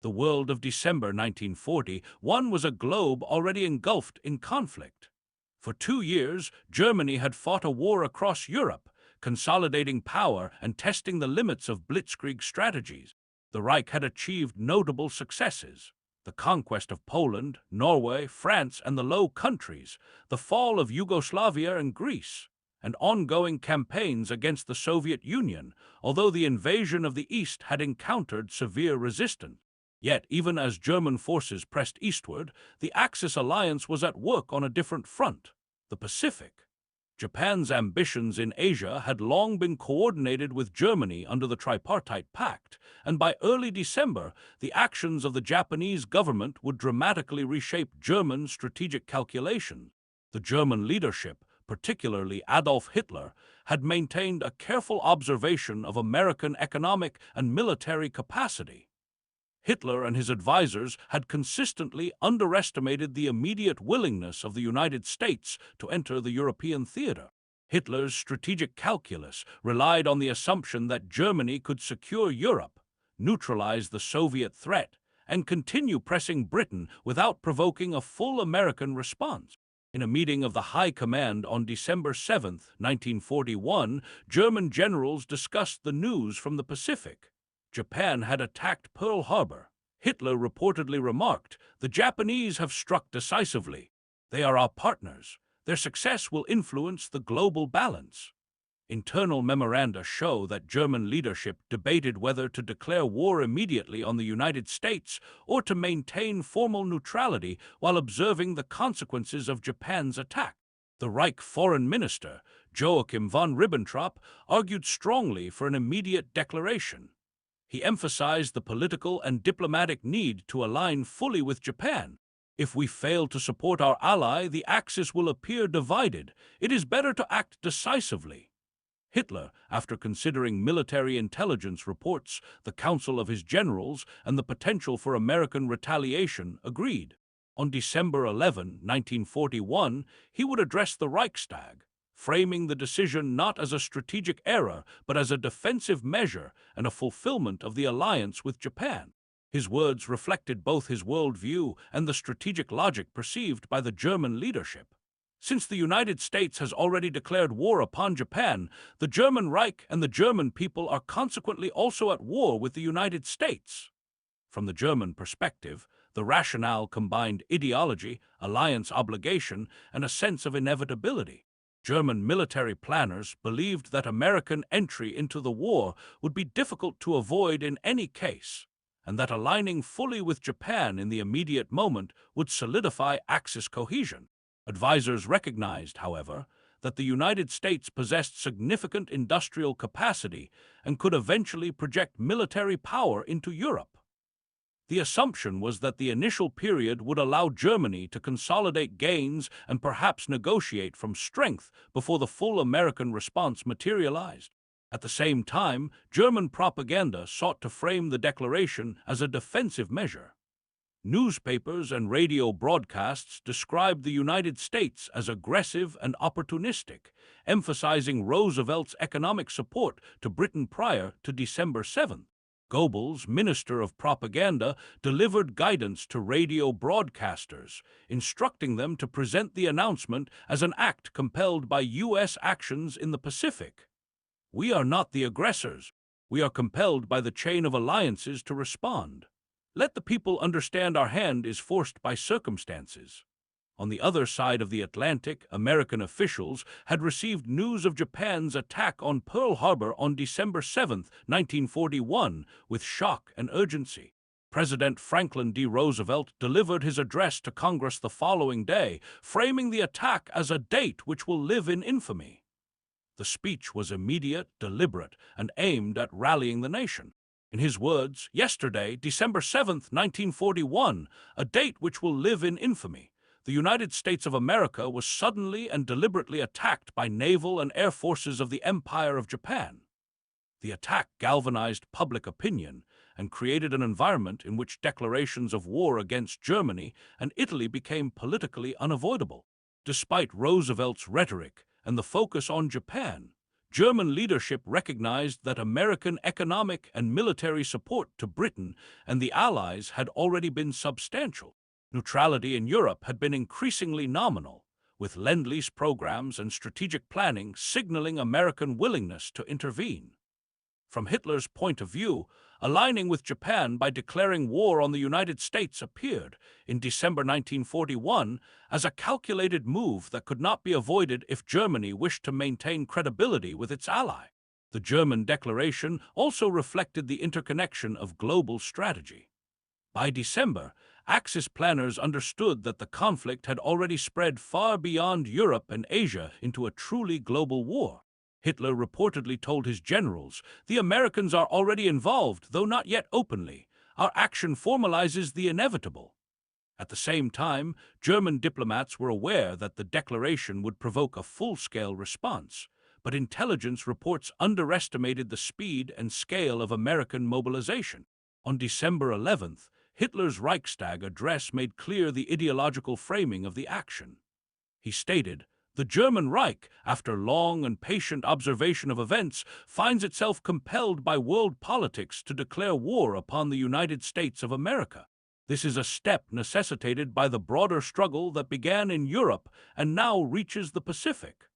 The world of December 1941 was a globe already engulfed in conflict. For 2 years, Germany had fought a war across Europe, consolidating power and testing the limits of blitzkrieg strategies. The Reich had achieved notable successes: the conquest of Poland, Norway, France, and the Low Countries, the fall of Yugoslavia and Greece, and ongoing campaigns against the Soviet Union, although the invasion of the East had encountered severe resistance. Yet, even as German forces pressed eastward, the Axis alliance was at work on a different front: the Pacific. Japan's ambitions in Asia had long been coordinated with Germany under the Tripartite Pact, and by early December, the actions of the Japanese government would dramatically reshape German strategic calculations. The German leadership, particularly Adolf Hitler, had maintained a careful observation of American economic and military capacity. Hitler and his advisors had consistently underestimated the immediate willingness of the United States to enter the European theater. Hitler's strategic calculus relied on the assumption that Germany could secure Europe, neutralize the Soviet threat, and continue pressing Britain without provoking a full American response. In a meeting of the High Command on December 7, 1941, German generals discussed the news from the Pacific. Japan had attacked Pearl Harbor. Hitler reportedly remarked, "The Japanese have struck decisively. They are our partners. Their success will influence the global balance." Internal memoranda show that German leadership debated whether to declare war immediately on the United States or to maintain formal neutrality while observing the consequences of Japan's attack. The Reich Foreign Minister, Joachim von Ribbentrop, argued strongly for an immediate declaration. He emphasized the political and diplomatic need to align fully with Japan. "If we fail to support our ally, the Axis will appear divided. It is better to act decisively." Hitler, after considering military intelligence reports, the counsel of his generals, and the potential for American retaliation, agreed. On December 11, 1941, he would address the Reichstag, framing the decision not as a strategic error but as a defensive measure and a fulfillment of the alliance with Japan. His words reflected both his worldview and the strategic logic perceived by the German leadership. Since the United States has already declared war upon Japan, the German Reich and the German people are consequently also at war with the United States. From the German perspective, the rationale combined ideology, alliance obligation, and a sense of inevitability. German military planners believed that American entry into the war would be difficult to avoid in any case, and that aligning fully with Japan in the immediate moment would solidify Axis cohesion. Advisors recognized, however, that the United States possessed significant industrial capacity and could eventually project military power into Europe. The assumption was that the initial period would allow Germany to consolidate gains and perhaps negotiate from strength before the full American response materialized. At the same time, German propaganda sought to frame the declaration as a defensive measure. Newspapers and radio broadcasts described the United States as aggressive and opportunistic, emphasizing Roosevelt's economic support to Britain prior to December 7. Goebbels, Minister of Propaganda, delivered guidance to radio broadcasters, instructing them to present the announcement as an act compelled by U.S. actions in the Pacific. "We are not the aggressors. We are compelled by the chain of alliances to respond. Let the people understand our hand is forced by circumstances." On the other side of the Atlantic, American officials had received news of Japan's attack on Pearl Harbor on December 7, 1941, with shock and urgency. President Franklin D. Roosevelt delivered his address to Congress the following day, framing the attack as a date which will live in infamy. The speech was immediate, deliberate, and aimed at rallying the nation. In his words, "Yesterday, December 7, 1941, a date which will live in infamy, the United States of America was suddenly and deliberately attacked by naval and air forces of the Empire of Japan." The attack galvanized public opinion and created an environment in which declarations of war against Germany and Italy became politically unavoidable. Despite Roosevelt's rhetoric and the focus on Japan, German leadership recognized that American economic and military support to Britain and the Allies had already been substantial. Neutrality in Europe had been increasingly nominal, with Lend-Lease programs and strategic planning signaling American willingness to intervene. From Hitler's point of view, aligning with Japan by declaring war on the United States appeared, in December 1941, as a calculated move that could not be avoided if Germany wished to maintain credibility with its ally. The German declaration also reflected the interconnection of global strategy. By December, Axis planners understood that the conflict had already spread far beyond Europe and Asia into a truly global war. Hitler reportedly told his generals, "The Americans are already involved, though not yet openly. Our action formalizes the inevitable." At the same time, German diplomats were aware that the declaration would provoke a full-scale response, but intelligence reports underestimated the speed and scale of American mobilization. On December 11th, Hitler's Reichstag address made clear the ideological framing of the action. He stated, "The German Reich, after long and patient observation of events, finds itself compelled by world politics to declare war upon the United States of America. This is a step necessitated by the broader struggle that began in Europe and now reaches the Pacific."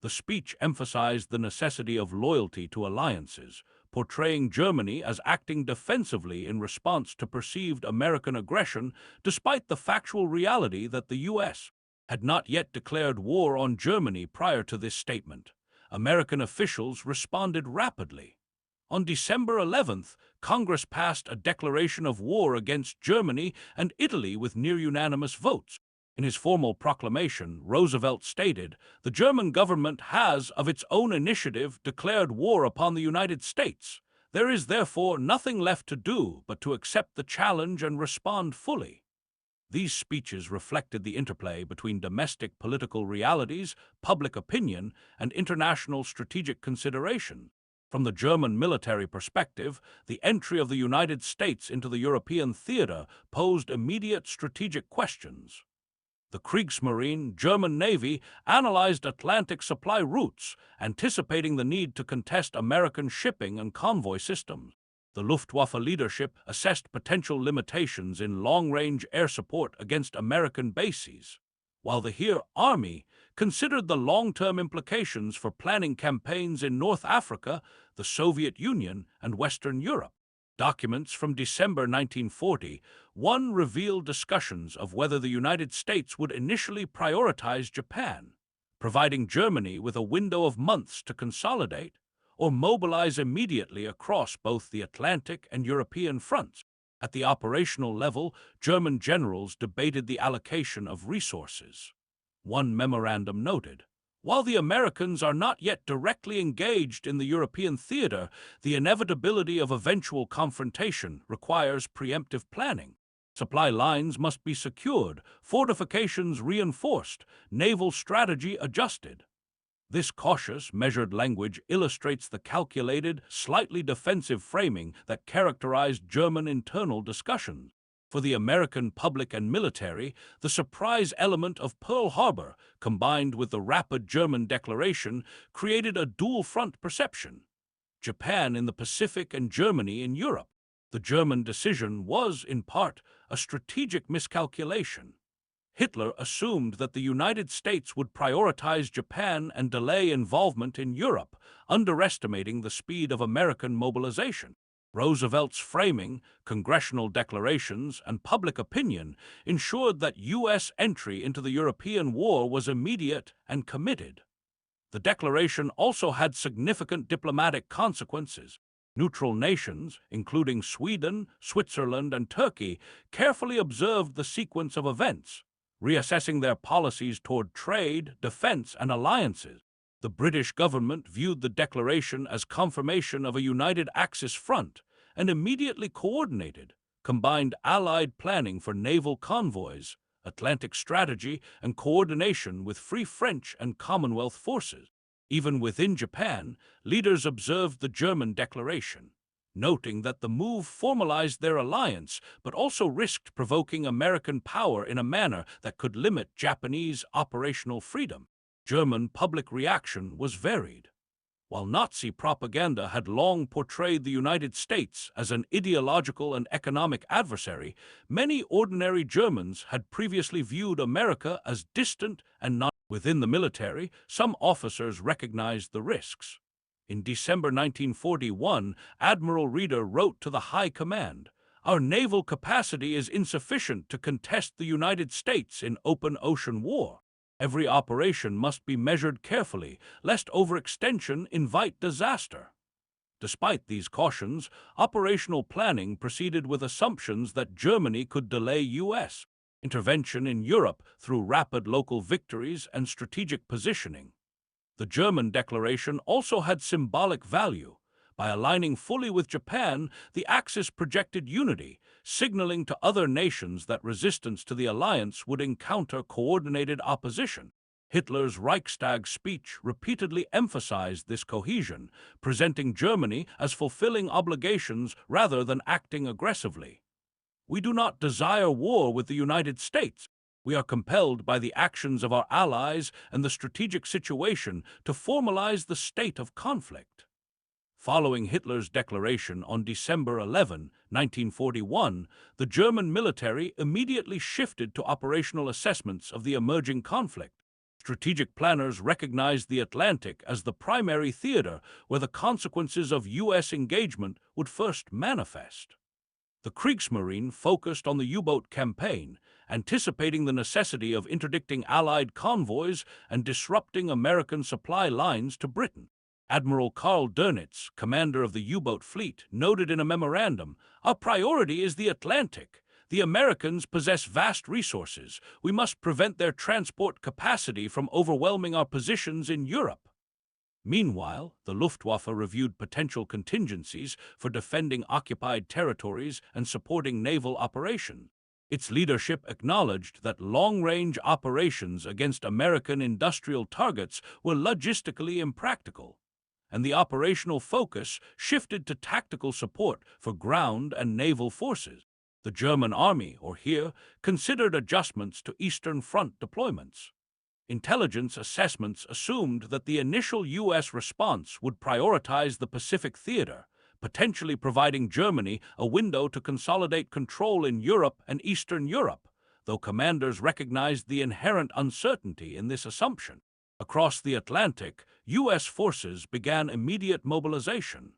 The speech emphasized the necessity of loyalty to alliances, portraying Germany as acting defensively in response to perceived American aggression, despite the factual reality that the U.S. had not yet declared war on Germany prior to this statement. American officials responded rapidly. On December 11th, Congress passed a declaration of war against Germany and Italy with near-unanimous votes. In his formal proclamation, Roosevelt stated, "The German government has, of its own initiative, declared war upon the United States. There is therefore nothing left to do but to accept the challenge and respond fully." These speeches reflected the interplay between domestic political realities, public opinion, and international strategic consideration. From the German military perspective, the entry of the United States into the European theater posed immediate strategic questions. The Kriegsmarine German Navy analyzed Atlantic supply routes, anticipating the need to contest American shipping and convoy systems. The Luftwaffe leadership assessed potential limitations in long-range air support against American bases, while the Heer Army considered the long-term implications for planning campaigns in North Africa, the Soviet Union, and Western Europe. Documents from December 1941 revealed discussions of whether the United States would initially prioritize Japan, providing Germany with a window of months to consolidate, or mobilize immediately across both the Atlantic and European fronts. At the operational level, German generals debated the allocation of resources. One memorandum noted, "While the Americans are not yet directly engaged in the European theater, the inevitability of eventual confrontation requires preemptive planning. Supply lines must be secured, fortifications reinforced, naval strategy adjusted." This cautious, measured language illustrates the calculated, slightly defensive framing that characterized German internal discussions. For the American public and military, the surprise element of Pearl Harbor, combined with the rapid German declaration, created a dual-front perception: Japan in the Pacific and Germany in Europe. The German decision was, in part, a strategic miscalculation. Hitler assumed that the United States would prioritize Japan and delay involvement in Europe, underestimating the speed of American mobilization. Roosevelt's framing, congressional declarations, and public opinion ensured that U.S. entry into the European war was immediate and committed. The declaration also had significant diplomatic consequences. Neutral nations, including Sweden, Switzerland, and Turkey, carefully observed the sequence of events, reassessing their policies toward trade, defense, and alliances. The British government viewed the declaration as confirmation of a united Axis front and immediately coordinated, combined Allied planning for naval convoys, Atlantic strategy, and coordination with Free French and Commonwealth forces. Even within Japan, leaders observed the German declaration, noting that the move formalized their alliance but also risked provoking American power in a manner that could limit Japanese operational freedom. German public reaction was varied. While Nazi propaganda had long portrayed the United States as an ideological and economic adversary, many ordinary Germans had previously viewed America as distant and not within the military. Some officers recognized the risks. In December 1941, Admiral Reeder wrote to the High Command, "Our naval capacity is insufficient to contest the United States in open ocean war. Every operation must be measured carefully, lest overextension invite disaster." Despite these cautions, operational planning proceeded with assumptions that Germany could delay U.S. intervention in Europe through rapid local victories and strategic positioning. The German declaration also had symbolic value. By aligning fully with Japan, the Axis projected unity, signaling to other nations that resistance to the alliance would encounter coordinated opposition. Hitler's Reichstag speech repeatedly emphasized this cohesion, presenting Germany as fulfilling obligations rather than acting aggressively. "We do not desire war with the United States. We are compelled by the actions of our allies and the strategic situation to formalize the state of conflict." Following Hitler's declaration on December 11, 1941, the German military immediately shifted to operational assessments of the emerging conflict. Strategic planners recognized the Atlantic as the primary theater where the consequences of U.S. engagement would first manifest. The Kriegsmarine focused on the U-boat campaign, anticipating the necessity of interdicting Allied convoys and disrupting American supply lines to Britain. Admiral Karl Dönitz, commander of the U-boat fleet, noted in a memorandum, "Our priority is the Atlantic. The Americans possess vast resources. We must prevent their transport capacity from overwhelming our positions in Europe." Meanwhile, the Luftwaffe reviewed potential contingencies for defending occupied territories and supporting naval operations. Its leadership acknowledged that long-range operations against American industrial targets were logistically impractical, and the operational focus shifted to tactical support for ground and naval forces. The German Army, or HEER, considered adjustments to Eastern Front deployments. Intelligence assessments assumed that the initial U.S. response would prioritize the Pacific theater, potentially providing Germany a window to consolidate control in Europe and Eastern Europe, though commanders recognized the inherent uncertainty in this assumption. Across the Atlantic, U.S. forces began immediate mobilization.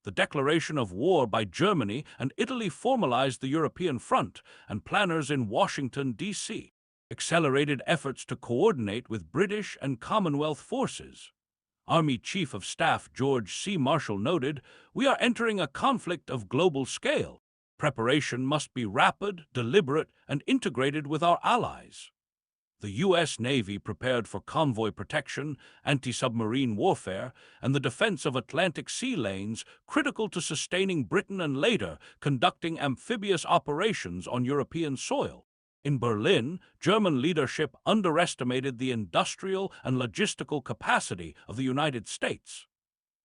The declaration of war by Germany and Italy formalized the European front, and planners in Washington, D.C. accelerated efforts to coordinate with British and Commonwealth forces. Army Chief of Staff George C. Marshall noted, "We are entering a conflict of global scale. Preparation must be rapid, deliberate, and integrated with our allies." The U.S. Navy prepared for convoy protection, anti-submarine warfare, and the defense of Atlantic sea lanes, critical to sustaining Britain and later conducting amphibious operations on European soil. In Berlin, German leadership underestimated the industrial and logistical capacity of the United States.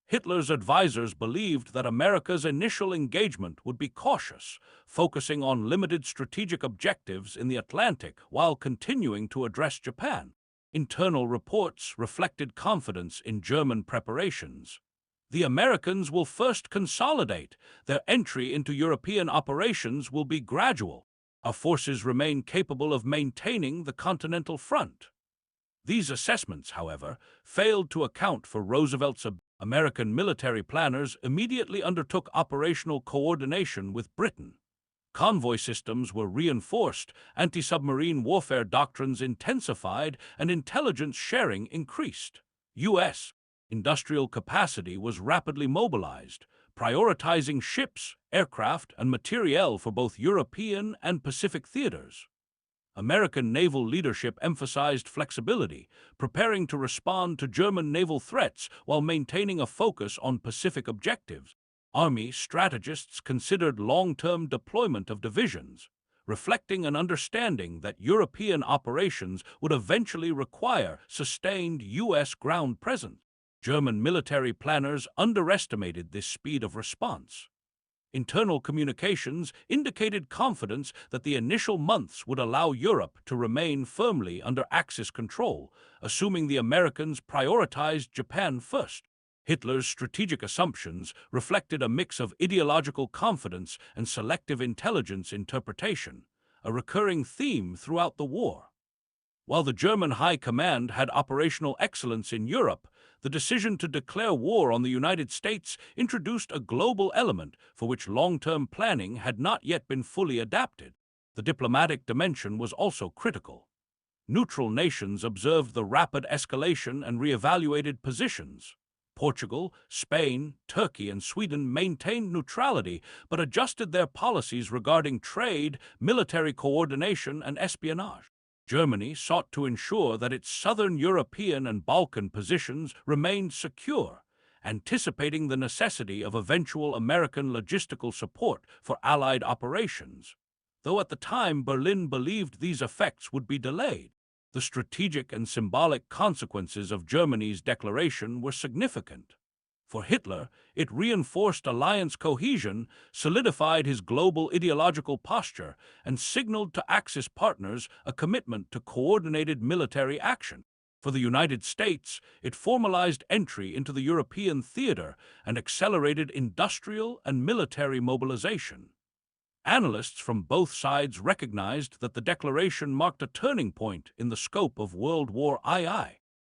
Hitler's advisors believed that America's initial engagement would be cautious, focusing on limited strategic objectives in the Atlantic while continuing to address Japan. Internal reports reflected confidence in German preparations. "The Americans will first consolidate. Their entry into European operations will be gradual. Our forces remain capable of maintaining the continental front." These assessments, however, failed to account for Roosevelt's American military planners immediately undertook operational coordination with Britain. Convoy systems were reinforced, anti-submarine warfare doctrines intensified, and intelligence sharing increased. U.S. industrial capacity was rapidly mobilized, prioritizing ships, aircraft, and materiel for both European and Pacific theaters. American naval leadership emphasized flexibility, preparing to respond to German naval threats while maintaining a focus on Pacific objectives. Army strategists considered long-term deployment of divisions, reflecting an understanding that European operations would eventually require sustained U.S. ground presence. German military planners underestimated this speed of response. Internal communications indicated confidence that the initial months would allow Europe to remain firmly under Axis control, assuming the Americans prioritized Japan first. Hitler's strategic assumptions reflected a mix of ideological confidence and selective intelligence interpretation, a recurring theme throughout the war. While the German High Command had operational excellence in Europe, the decision to declare war on the United States introduced a global element for which long-term planning had not yet been fully adapted. The diplomatic dimension was also critical. Neutral nations observed the rapid escalation and re-evaluated positions. Portugal, Spain, Turkey, and Sweden maintained neutrality but adjusted their policies regarding trade, military coordination, and espionage. Germany sought to ensure that its southern European and Balkan positions remained secure, anticipating the necessity of eventual American logistical support for Allied operations. Though at the time Berlin believed these effects would be delayed, the strategic and symbolic consequences of Germany's declaration were significant. For Hitler, it reinforced alliance cohesion, solidified his global ideological posture, and signaled to Axis partners a commitment to coordinated military action. For the United States, it formalized entry into the European theater and accelerated industrial and military mobilization. Analysts from both sides recognized that the declaration marked a turning point in the scope of World War II.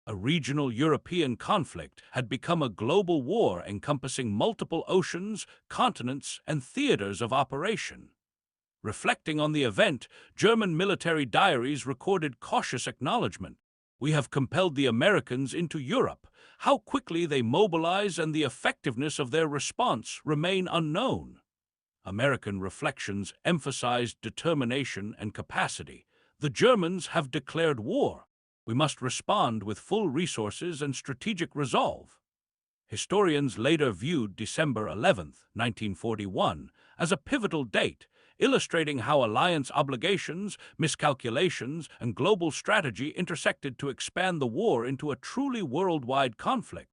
A regional European conflict had become a global war encompassing multiple oceans, continents, and theaters of operation. Reflecting on the event, German military diaries recorded cautious acknowledgement. "We have compelled the Americans into Europe. How quickly they mobilize and the effectiveness of their response remain unknown." American reflections emphasized determination and capacity. "The Germans have declared war. We must respond with full resources and strategic resolve." Historians later viewed December 11, 1941, as a pivotal date, illustrating how alliance obligations, miscalculations, and global strategy intersected to expand the war into a truly worldwide conflict.